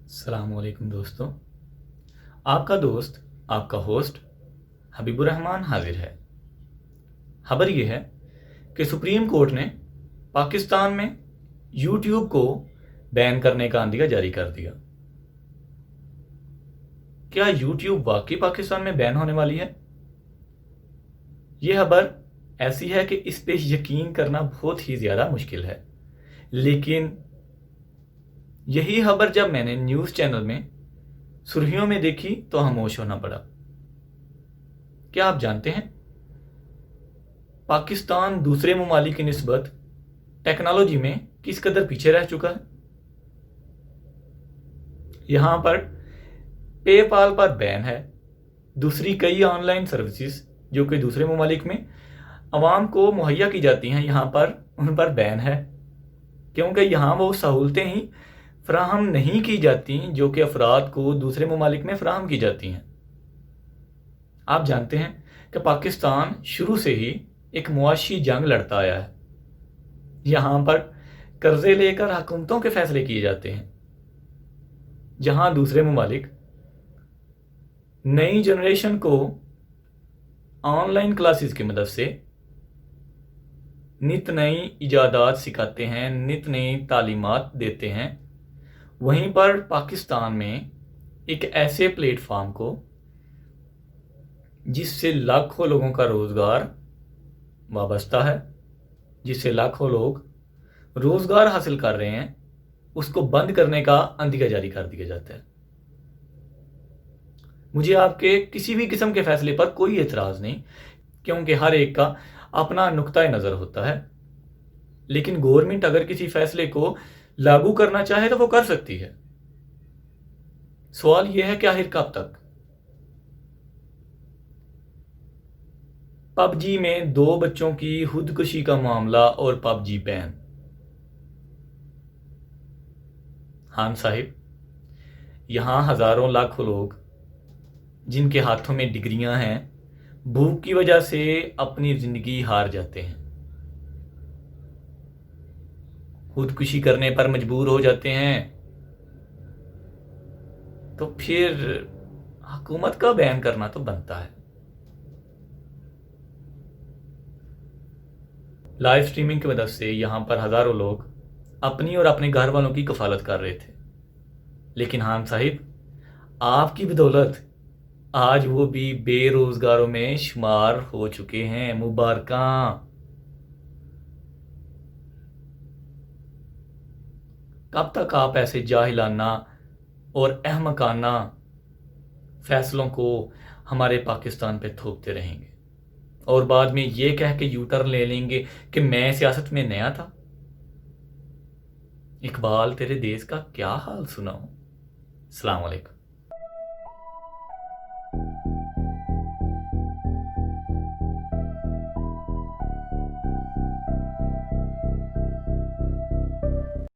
अस्सलाम वालेकुम दोस्तों, आपका दोस्त आपका होस्ट हबीबुर रहमान हाजिर है। खबर यह है कि सुप्रीम कोर्ट ने पाकिस्तान में यूट्यूब को बैन करने का अंदिया जारी कर दिया। क्या यूट्यूब वाकई पाकिस्तान में बैन होने वाली है? यह खबर ऐसी है कि इस पे यकीन करना बहुत ही ज़्यादा मुश्किल है, लेकिन यही खबर जब मैंने न्यूज़ चैनल में सुर्खियों में देखी तो खामोश होना पड़ा। क्या आप जानते हैं पाकिस्तान दूसरे ममालिक की निस्बत टेक्नोलॉजी में किस कदर पीछे रह चुका है? यहाँ पर पेपाल पर बैन है, दूसरी कई ऑनलाइन सर्विसेज जो कि दूसरे ममालिक में आवाम को मुहैया की जाती हैं, यहाँ पर उन पर बैन है, क्योंकि यहाँ वो सहूलतें ही फराहम नहीं की जाती जो कि अफराद को दूसरे ममालिक में फराहम की जाती हैं। आप जानते हैं कि पाकिस्तान शुरू से ही एक मुआशी जंग लड़ता आया है। यहाँ पर कर्जे लेकर हुकूमतों के फैसले किए जाते हैं, जहाँ दूसरे ममालिक नई जनरेशन को ऑनलाइन क्लासेस की मदद से नित नई इजादात सिखाते हैं, नित नई तालीमात देते हैं। वहीं पर पाकिस्तान में एक ऐसे प्लेटफॉर्म को जिससे लाखों लोगों का रोज़गार वाबस्ता है, जिससे लाखों लोग रोज़गार हासिल कर रहे हैं, उसको बंद करने का अंदिया जारी कर दिया जाता है। मुझे आपके किसी भी किस्म के फैसले पर कोई एतराज़ नहीं, क्योंकि हर एक का अपना नुक्ता नज़र होता है, लेकिन गवर्नमेंट अगर किसी फैसले को लागू करना चाहे तो वो कर सकती है। सवाल यह है कि आखिर कब तक? पबजी में 2 बच्चों की खुदकुशी का मामला और पबजी बैन। खान साहिब, यहाँ हजारों लाखों लोग जिनके हाथों में डिग्रियां हैं, भूख की वजह से अपनी जिंदगी हार जाते हैं, खुदकुशी करने पर मजबूर हो जाते हैं, तो फिर हुकूमत का बैन करना तो बनता है। लाइव स्ट्रीमिंग की मदद से यहाँ पर हजारों लोग अपनी और अपने घर वालों की कफालत कर रहे थे, लेकिन खान साहिब, आपकी बदौलत आज वो भी बेरोजगारों में शुमार हो चुके हैं। मुबारकां। कब तक आप ऐसे जाहिलाना और अहमकाना फैसलों को हमारे पाकिस्तान पे थोपते रहेंगे और बाद में ये कह के यू टर्न ले लेंगे कि मैं सियासत में नया था? इकबाल, तेरे देश का क्या हाल सुनाऊं। अस्सलाम वालेकुम।